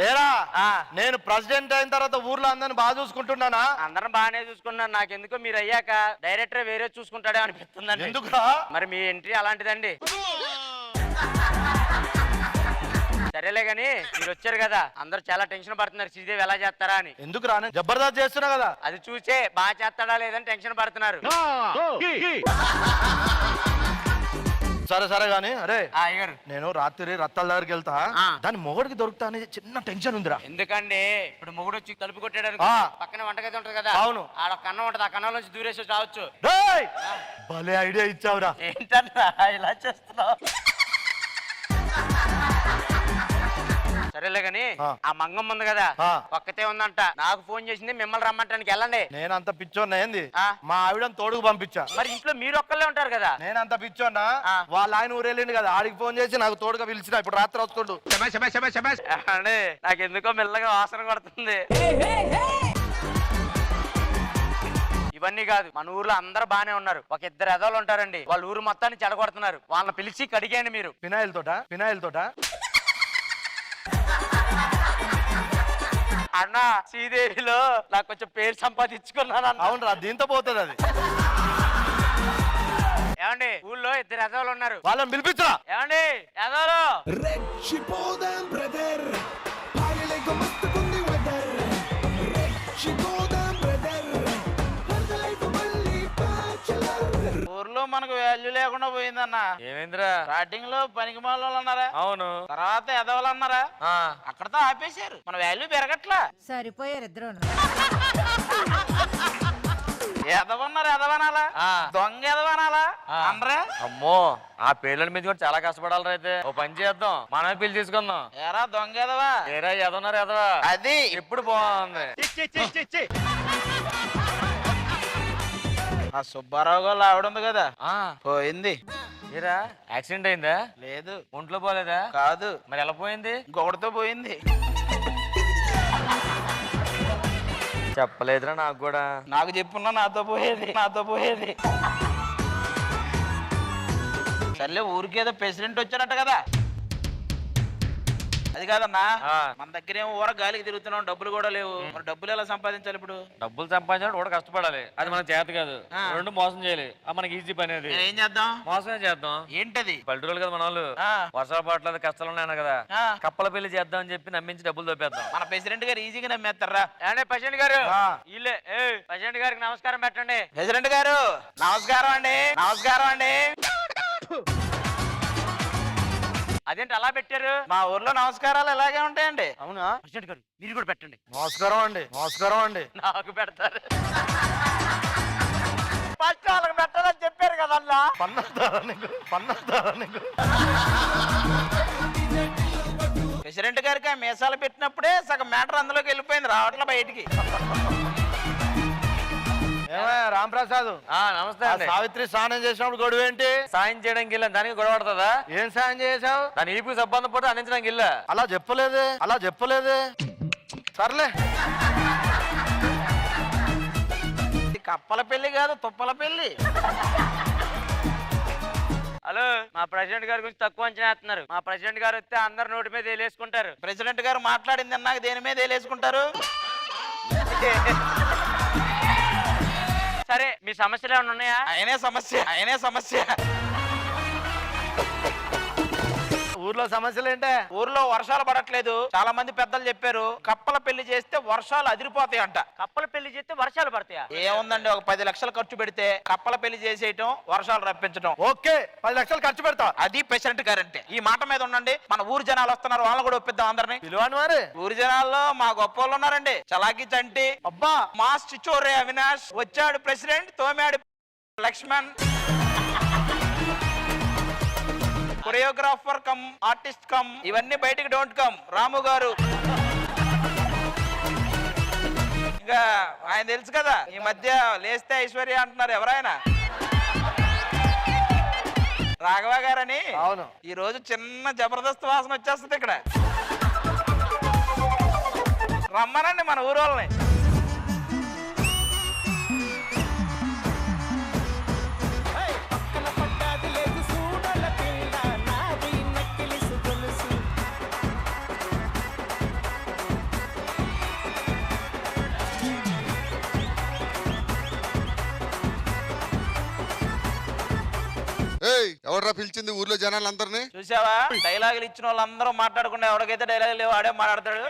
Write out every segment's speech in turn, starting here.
ఏరా నేను ప్రెసిడెంట్ అయిన తర్వాత ఊర్లో అందరిని బాగా చూసుకుంటున్నానా? అందరం బాగానే చూసుకున్నాను. నాకెందుకో మీరు అయ్యాక డైరెక్టర్ వేరే చూసుకుంటాడే అనిపిస్తుందండి. ఎందుకురా? మరి మీ ఎంట్రీ అలాంటిదండి. సరేలే గాని మీరు వచ్చారు కదా, అందరూ చాలా టెన్షన్ పడుతున్నారు శ్రీదేవి ఎలా చేస్తారా అని. ఎందుకు రా? జబర్దస్త్ చేస్తున్నా కదా. అది చూసే బాగా చేస్తాడా లేదని టెన్షన్ పడుతున్నారు. సరే సరే గాని అరే అయ్యారు, నేను రాత్రి రత్తాల దగ్గరికి వెళ్తా, దాని మొగుడికి దొరుకుతా అనేది చిన్న టెన్షన్ ఉందిరా. ఎందుకండి ఇప్పుడు మొగుడు వచ్చి తలుపు కొట్టాడు, పక్కన వంటగది ఉంటది కదా. అవును, ఆడ కన్నం ఉంటది, ఆ కన్నం నుంచి దూరేసి రావచ్చు. భలే ఐడియా ఇచ్చావురా. ఏంటన్నా ఇలా చేస్తున్నావు? సరేలే గాని ఆ మంగమ్మ ఉంది కదా, ఒక్కతే ఉందంట. నాకు ఫోన్ చేసింది మిమ్మల్ని రమ్మంటానికి. వెళ్ళండి. నేనంత పిచ్చోన్నా ఏంది? మా ఆవిడని తోడుకు పంపించా. మరి ఇంట్లో మీరు ఒక్కళ్ళే ఉంటారు కదా. నేనంత పిచ్చోన్నా, వాళ్ళ ఆయన ఊరెళ్ళిండు కదా, ఆడికి ఫోన్ చేసి నాకు తోడుగా పిలిచిన. ఇప్పుడు రాత్రి వస్తుండు. నాకు ఎందుకో మెల్లగా వాసన కొడుతుంది. ఇవన్నీ కాదు, మన ఊర్లో అందరూ బానే ఉన్నారు. ఒక ఇద్దరు ఎదవలు ఉంటారండి, వాళ్ళ ఊరు మొత్తాన్ని చెడగొడుతున్నారు. వాళ్ళని పిలిచి కడిగాయండి మీరు. ఫినాయిల్ తోట అన్న శ్రీదేవిలో నాకు కొంచెం పేరు సంపాదించుకున్నాను. అవునరా, దీంతో పోతుంది అది. ఏమండి ఊళ్ళో ఇద్దరు ఎదవలు ఉన్నారు, వాళ్ళని పిలిపించరా. ఏమండి ఎదవలు, ఊర్లో మనకు వాల్యూ లేకుండా పోయిందన్న. ఏమేంద్రా? స్టార్టింగ్ లో పనికి మాలో అన్నారా, అవును, తర్వాత ఎదవలు అన్నారా, అక్కడతో ఆపేశారు. మన వాల్యూ పెరగట్లా. సరిపోయారు ఇద్దరు. ఎదవన్నారు, ఎదవనాలా, దొంగ ఎదవనాలా అనరా? అమ్మో, ఆ పేర్ల మీద కూడా చాలా కష్టపడాలి. అయితే ఓ పని చేద్దాం, మనమే పిల్లి తీసుకుందాం. ఎరా దొంగ ఎదవా, ఏరా ఎదవన్నారు ఎదవా, అది ఇప్పుడు బాగుంది. ఆ సుబ్బారావు గారు ఆవిడ ఉంది కదా, పోయింది. ఏరా యాక్సిడెంట్ అయిందా? లేదు. ఒంట్లో పోలేదా? కాదు. మరి ఎలా పోయింది? ఇంకొకటితో పోయింది. చెప్పలేదురా నాకు కూడా. నాకు చెప్పున్నా నాతో పోయేది. సర్లే, ఊరికేదో ప్రెసిడెంట్ వచ్చాడట కదా. అది కాదన్నా, మన దగ్గర ఏమో ఊర గాలికి తిరుగుతున్నాం, డబ్బులు కూడా లేవు. మరి డబ్బులు ఎలా సంపాదించాలి ఇప్పుడు? డబ్బులు సంపాదించాలి కూడా కష్టపడాలి. అది మనకు చేత కాదు. రెండు మోసం చేయాలి, అది మనకి ఈజీ పని. అది ఏం చేద్దాం? మోసమే చేద్దాం. ఏంటది? పల్లెటూరు కదా మన వాళ్ళు, వర్షాలు పడలేదు, కష్టాలు ఉన్నాయన్న కదా, కప్పల పెళ్లి చేద్దాం అని చెప్పి నమ్మించి డబ్బులు దొబ్బేద్దాం. మన ప్రెసిడెంట్ గారు ఈజీగా నమ్మేస్తారా? ప్రెసిడెంట్ గారు ఇల్లే, ప్రెసిడెంట్ గారికి నమస్కారం పెట్టండి. ప్రెసిడెంట్ గారు నమస్కారం అండి. నమస్కారం అండి. అదేంటి అలా పెట్టారు? మా ఊర్లో నమస్కారాలు ఇలాగే ఉంటాయండి. అవునా? ప్రెసిడెంట్ గారు మీరు కూడా పెట్టండి. నమస్కారం అండి. నాకు పెడతారు. ఫస్ట్ వాళ్ళకి పెట్టాలని చెప్పారు కదన్నా. ప్రెసిడెంట్ గారికి ఆ మీసాలు పెట్టినప్పుడే సగం మ్యాటర్ అందులోకి వెళ్ళిపోయింది, రావట్లే బయటికి. రాంప్రసాద్ నమస్తే. సావిత్రి స్నానం చేసినప్పుడు గొడవ ఏంటి? సాయం చేయడానికి వెళ్ళా, దానికి గొడవ పడుతుందా? ఏం సాయం చేసావు? దాని ఈపు సంబంధం పోతే అందించడానికి వెళ్ళా. అలా చెప్పలేదే. సర్లే, కప్పల పెళ్లి కాదు, తుప్పల పెళ్లి. హలో, మా ప్రెసిడెంట్ గారి గురించి తక్కువ అంచనా వేస్తున్నారు. మా ప్రెసిడెంట్ గారు వస్తే అందరు నోటి మీద వేలేసుకుంటారు. ప్రెసిడెంట్ గారు మాట్లాడింది నాకు దేని మీద వేలేసుకుంటారు? సరే, మీ సమస్యలు ఏమైనా ఉన్నాయా? ఆయనే సమస్య. ఊర్లో సమస్యలు ఏంటే? ఊర్లో వర్షాలు పడట్లేదు. చాలా మంది పెద్దలు చెప్పారు, కప్పల పెళ్లి చేస్తే వర్షాలు అదిరిపోతాయంట. కప్పల పెళ్లి చేస్తే వర్షాలు పడతాయా? ఏముందండి, ఒక 10 లక్షలు ఖర్చు పెడితే కప్పల పెళ్లి చేసేయటం, వర్షాలు రప్పించడం. ఓకే, 10 లక్షలు ఖర్చు పెడతా. అది ప్రెసిడెంట్ గారు అంటే. ఈ మాట మీద ఉండండి, మన ఊరు జనాలు వస్తున్నారు, వాళ్ళని కూడా ఒప్పిద్దాం అందరినీ. పిలువాను మరి. ఊరు జనాల్లో మా గొప్ప వాళ్ళు ఉన్నారండి. చలాకి చంటి, అబ్బా, మాస్ చిచోరే అవినాష్, వచ్చాడు ప్రెసిడెంట్, తోమాడు Laxman, choreographer cum artist cum, ఇవన్నీ బయటికి డోంట్ కమ్, రాము గారు. ఇంకా ఆయన తెలుసు కదా, ఈ మధ్య లేస్తే ఐశ్వర్య అంటున్నారు. ఎవరైనా రాఘవ గారని. అవును, ఈ రోజు చిన్న జబర్దస్త్ వాసన వచ్చేస్తుంది ఇక్కడ. రమ్మనండి మన ఊరు వాళ్ళని. ఎవడ్రా పిలిచింది ఊర్లో జనాలందరినీ? చూసావా డైలాగులు ఇచ్చిన వాళ్ళందరూ మాట్లాడకుండా ఎవరికైతే డైలాగులు లేవు ఆడే మాట్లాడతాడు.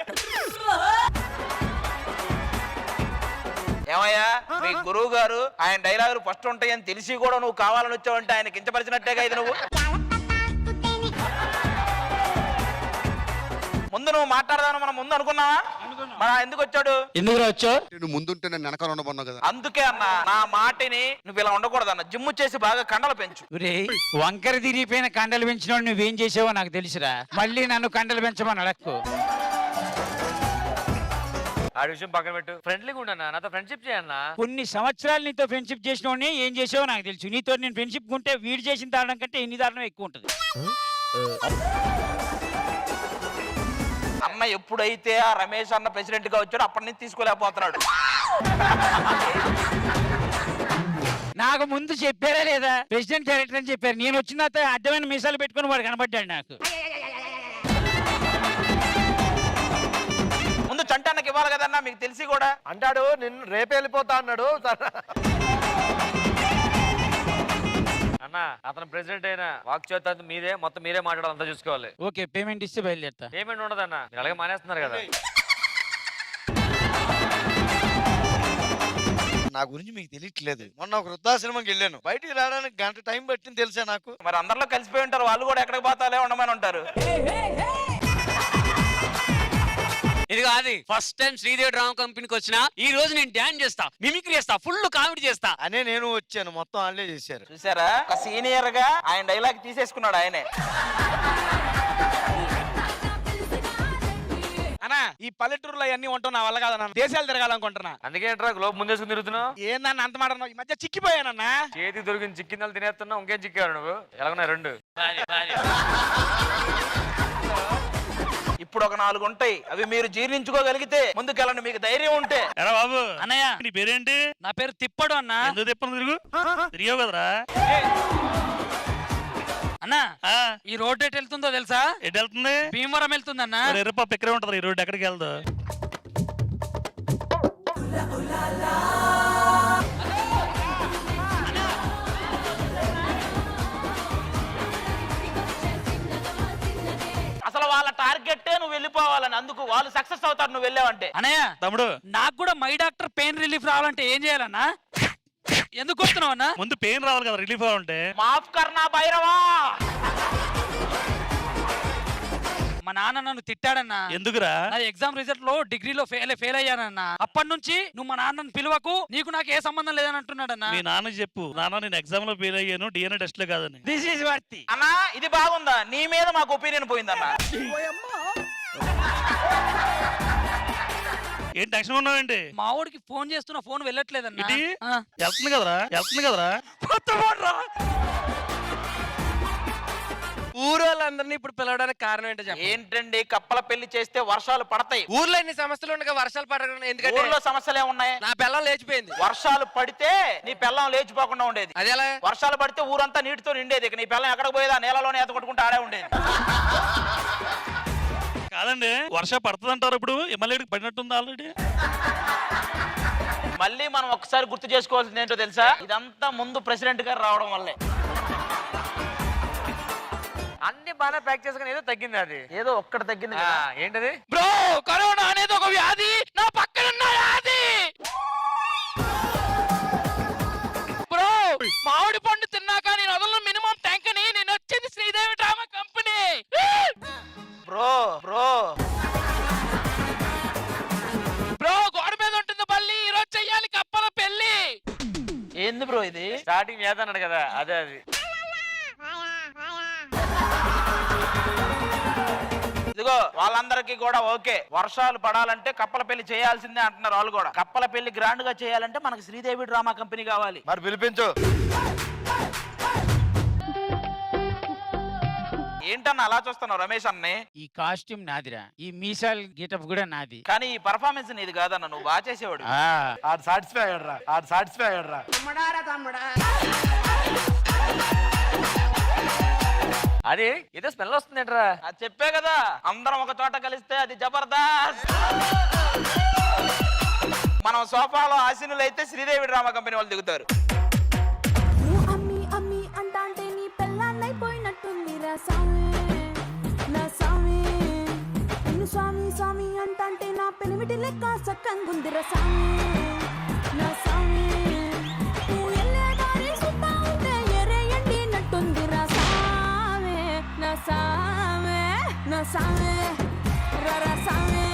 ఏమయ్యా మీ గురువు గారు ఆయన డైలాగులు ఫస్ట్ ఉంటాయని తెలిసి కూడా నువ్వు కావాలని వచ్చావంటే ఆయన కించపరిచినట్టేగా ఇది. నువ్వు ముందు నువ్వు మాట్లాడదాను మనం ముందు అనుకున్నావా? మన ఎందుకు వచ్చాడు? ఎందుకు వచ్చావు? నువ్వు ముందుంటే నేను వెనకాల ఉండబోన్నావు కదా. అందుకే అన్న నా మాటిని నువ్వు ఇలా ఉండకూడదు అన్న. జిమ్ చేసి బాగా కండలు పెంచు. వంకర తిరిగిపోయిన కండలు పెంచిన నువ్వేం చేసావో నాకు తెలుసురా. మళ్ళీ నన్ను కండలు పెంచమని అడక్కు. ఆ విషయం పక్కన పెట్టు. ఫ్రెండ్లీగా ఉండన్నా, నాతో ఫ్రెండ్షిప్ చేయన్నా. కొన్ని సంవత్సరాలు నీతో ఫ్రెండ్షిప్ చేసిన ఏం చేసావో నాకు తెలుసు. నీతో నేను ఫ్రెండ్షిప్ ఉంటే వీడు చేసిన దారుణం కంటే ఎన్ని దారుణం ఎక్కువ ఉంటుంది. అన్న ఎప్పుడైతే ఆ రమేష్ అన్న ప్రెసిడెంట్ గా వచ్చాడో అప్పటి నుంచి తీసుకోలేకపోతున్నాడు. నాకు ముందు చెప్పారా లేదా? ప్రెసిడెంట్ డైరెక్టర్ అని చెప్పారు. నేను వచ్చిన తర్వాత అడ్డమైన మీసాలు పెట్టుకుని వాడు కనబడ్డాడు నాకు. ముందు చంటానికి ఇవ్వాలి కదన్నా, మీకు తెలిసి కూడా. అంటాడు నిన్ను రేపు వెళ్ళిపోతా అన్నాడు. అన్న అతను ప్రెసిడెంట్ అయినా వాక్ చేత మీరే మొత్తం మీరే మాట్లాడాలంతా చూసుకోవాలి. ఓకే పేమెంట్ ఇస్తే బయలుదేరుతా. పేమెంట్ ఉండదన్న, మీరు అలాగే మానేస్తున్నారు కదా. నా గురించి మీకు తెలియట్లేదు. మొన్న ఒక వృద్ధాశ్రమంకి వెళ్ళాను, బయటికి రావడానికి గంట టైం పట్టింది తెలుసా నాకు. మరి అందరిలో కలిసిపోయి ఉంటారు, వాళ్ళు కూడా ఎక్కడికి పోతాలే ఉండమని ఉంటారు. ఇది కాదు ఫస్ట్ టైం శ్రీదేవి డ్రామా కంపెనీకి వచ్చినా ఈ రోజు నేను డాన్స్ చేస్తా, మిమిక్రీ చేస్తా, ఫుల్ కామెడీ చేస్తా అనే నేను వచ్చాను, మొత్తం వాళ్ళే చేశారు. చూసారా ఒక సీనియర్ గా ఆయన డైలాగ్ తీసేసుకున్నాడు ఆయనే. అన్నా ఈ పల్లెటూరులో అన్ని ఉంటావు నా వల్ల కాదన్నా, దేశాలు తిరగాలనుకుంటున్నా. అందుకే ఏంట్రా గ్లోబ్ ముందేసుకుని తిరుగుతున్నావు? ఏందన్నా అంత మాట ఈ మధ్య చిక్కిపోయానన్నా. చేతి దొరికిన చిక్కిందలు తినేస్తున్నావు, ఇంకేం చిక్కారు నువ్వు? ఎలాగున్నాయి రెండు? ఇప్పుడు ఒక 4 ఉంటాయి, అవి మీరు జీర్ణించుకోగలిగితే ముందుకెళ్ళండి, మీకు ధైర్యం ఉంటే. ఎరా బాబు అన్నయ్య నీ పేరేంటి? నా పేరు తిప్పడు అన్న. ఎందుకు తిప్పను తిరుగు తిరిగావు కదరా. అన్నా ఈ రోడ్ ఎటు వెళ్తుందో తెలుసా? ఎటు వెళ్తుంది? భీమవరం వెళ్తుందన్నా. ఎర్రపప్పు ఎక్కడే ఉంటది, ఈ రోడ్డు ఎక్కడికి వెళ్దు? అసలు వాళ్ళ టార్గెట్ నువ్వు వెళ్ళిపోవాలని, అందుకు వాళ్ళు సక్సెస్ అవుతారు నువ్వు వెళ్ళావంటే. అన్నయ్య తమ్ముడు నాకు కూడా మై డాక్టర్ పెయిన్ రిలీఫ్ రావాలంటే ఏం చేయాలన్నా? ఎందుకు వస్తున్నావు అన్నా? ముందు పెయిన్ రావాలి కదా, రిలీఫ్ అవ్వాలంటే. మాఫ్ కర్నా భైరవా. మా నాన్న నన్ను తిట్టాడన్నా. ఎందుకురా? నా ఎగ్జామ్ రిజల్ట్ లో డిగ్రీలో ఫెయిల్ అయ్యానన్నా. అప్పటి నుంచి నువ్వు మా నాన్నని పిలువకు, నీకు నాకు ఏ సంబంధం లేదని అంటున్నాడన్నా. మీ నాన్న చెప్పు, నాన్న నేను ఎగ్జామ్ లో ఫెయిల్ అయ్యాను, డిఎన్ఏ టెస్ట్ లో కాదని. This is worthy. అన్నా ఇది బాగుందా? నీ మీద మాకు ఒపీనియన్ పోయిందన్నా. ఏం టెన్షన్ ఉన్నావేంటి? మా ఊడికి ఫోన్ చేస్తున్నా, ఫోన్ వెళ్ళట్లేదన్నా. ఇటీ? ఆ. వెళ్తుంది కదరా, వెళ్తుంది కదరా. కొత్త ఫోన్ రా. ఊరోళ్ళందరినీ ఇప్పుడు పిలవడానికి కారణం ఏంటో చెప్పండి. ఏంటండి కప్పల పెళ్లి చేస్తే వర్షాలు పడతాయి. ఊర్లో ఎన్ని సమస్యలు ఉండగా వర్షాలు పడకుండా ఎందుకంటే ఊర్లో సమస్యలే ఉన్నాయి. నా పిల్లం లేచిపోయింది. వర్షాలు పడితే నీ పిల్లం లేచిపోకుండా ఉండేది. అదేలా? వర్షాలు పడితే ఊరంతా నీటితో నిండేది. ఇక నీ పిల్లం ఎక్కడికి పోయేది? ఆ నేలలోనే ఎత్త కొట్టుకుంటూ ఆడే ఉండేది. కాదండి, వర్షం పడుతుంది అంటారు, ఇప్పుడు ఎమ్మెల్యేడికి పడినట్టుంది ఆల్రెడీ. మళ్ళీ మనం ఒక్కసారి గుర్తు చేసుకోవాల్సింది ఏంటో తెలుసా? ఇదంతా ముందు ప్రెసిడెంట్ గారు రావడం వల్లే. అన్ని బాగా ప్యాక్ చేసుకుని ఏదో తగ్గింది, అది ఏదో ఒక్కటి తగ్గింది. ఏంటది? బ్రో కరోనా అనేది ఒక వ్యాధి, నా పక్కన ఉన్న వ్యాధి. బ్రో మామిడి పండు తిన్నాక నేను వదలను మినిమం ట్యాంక్ అని. నేను వచ్చింది Sridevi drama company. Bro bro bro గోడ మీద ఉంటుంది బల్లి, ఈ రోజు చెయ్యాలి కప్పల పెళ్లి. ఏంది బ్రో ఇది? స్టార్టింగ్ వ్యాధి అన్నాడు కదా, అదే అది. ఇదిగో వాళ్ళందరికీ కూడా ఓకే, వర్షాలు పడాలంటే కప్పల పెళ్లి చేయాల్సిందే అంటున్నారు వాళ్ళు కూడా. కప్పల పెళ్లి గ్రాండ్ గా చేయాలంటే మనకి శ్రీదేవి డ్రామా కంపెనీ కావాలి. మరి పిలిపించు. ఏంటన్నా అలా చూస్తున్నావు రమేష్ అన్ని? ఈ కాస్ట్యూమ్ నాదిరా, ఈ మీసాల్ గెటప్ కూడా నాది. కానీ ఈ పర్ఫార్మెన్స్ నీది కాదన్న, నువ్వు బాగా చేసేవాడు. ఆడు సాటిస్ఫై అయ్యాడు రా. అది ఏదో స్మెల్ వస్తుంది ఏంట్రా? అది చెప్పే కదా, అందరం ఒక చోట కలిస్తే అది జబర్దస్త్. మనం సోఫాలో ఆసీనులు అయితే శ్రీదేవి డ్రామా కంపెనీ వాళ్ళు దిగుతారు. అమ్మి అమ్మి అంటాంటే నీ పెళ్ళాన్నై సామి నా సామి నిన్ను స్వామి స్వామి అంటే నా పెనిమిటి లెక్క సక్కంగుందిర సామి నా సామి నువ్వు ఎల్లే దారి సుత్తా ఉంటే ఎరేయండి నట్టుందిరా సామి నా సామి నా సామి రరా సామి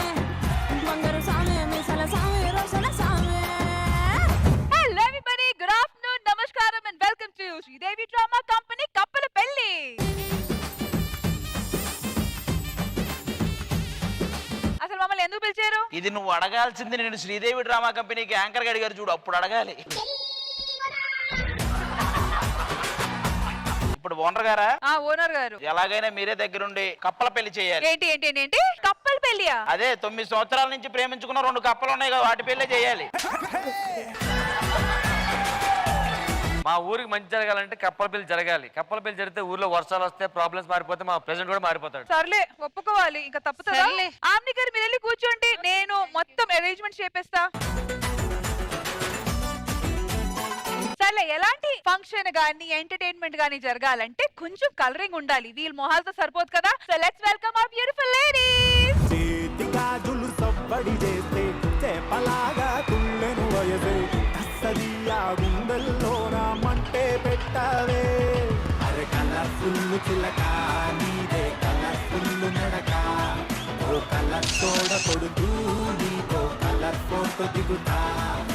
బంగారు సామి మీసాల సామి రోషన సామి. Hello everybody, good afternoon, namaskaram and welcome to Sridevi Drama Company Kappala Pelli. అసలు మమ్మల్ని ఎందుకు పిలిచారు? ఇది నువ్వు అడగాల్సింది నేను శ్రీదేవి డ్రామా కంపెనీకి యాంకర్ గా అడిగారు చూడు, అప్పుడు అడగాలి. ఇప్పుడు ఓనర్ గారా? ఓనర్ గారు ఎలాగైనా మీరే దగ్గరుండి కప్పల పెళ్లి చేయాలి. ఏంటి ఏంటి ఏంటి ఏంటి కప్పల పెళ్లియా? అదే 9 సంవత్సరాల నుంచి ప్రేమించుకున్న 2 కప్పలు ఉన్నాయి కదా, వాటి పెళ్లే చేయాలి. మా ఊరికి మంచి జరగాలంటే కప్పల పెళ్లి జరగాలి. కప్పల పెళ్లి జరిగితే ఊర్లో వర్షాలు వస్తే ప్రాబ్లమ్స్ మారిపోతే మా ప్రెసిడెంట్ కూడా మారిపోతాడు. సర్లే ఒప్పుకోవాలి, ఇంకా తప్పుతుందా? ఆమ్ని గారు మీరు వెళ్ళి కూర్చోండి, నేను మొత్తం అరేంజ్మెంట్ చేపిస్తా. సర్లే, ఎలాంటి ఫంక్షన్ గానీ ఎంటర్టైన్మెంట్ గానీ జరగాలంటే కొంచెం కలరింగ్ ఉండాలి. వీళ్ళ మొహాలతో సరిపోదు కదా. So let's welcome our beautiful ladies. చేతి గాజులు సవ్వడి చేస్తే చేపలాగా తుళ్ళెను వయసే కస్తదియా గుండెల్లోన మంటే పెట్టవే. అరే కలర్ఫుల్ చిలక నీదే కలర్ఫుల్ నడక, ఓ కలర్ తోడ కొడుతూ నీతో కలర్ ఫోటో దిగుతా.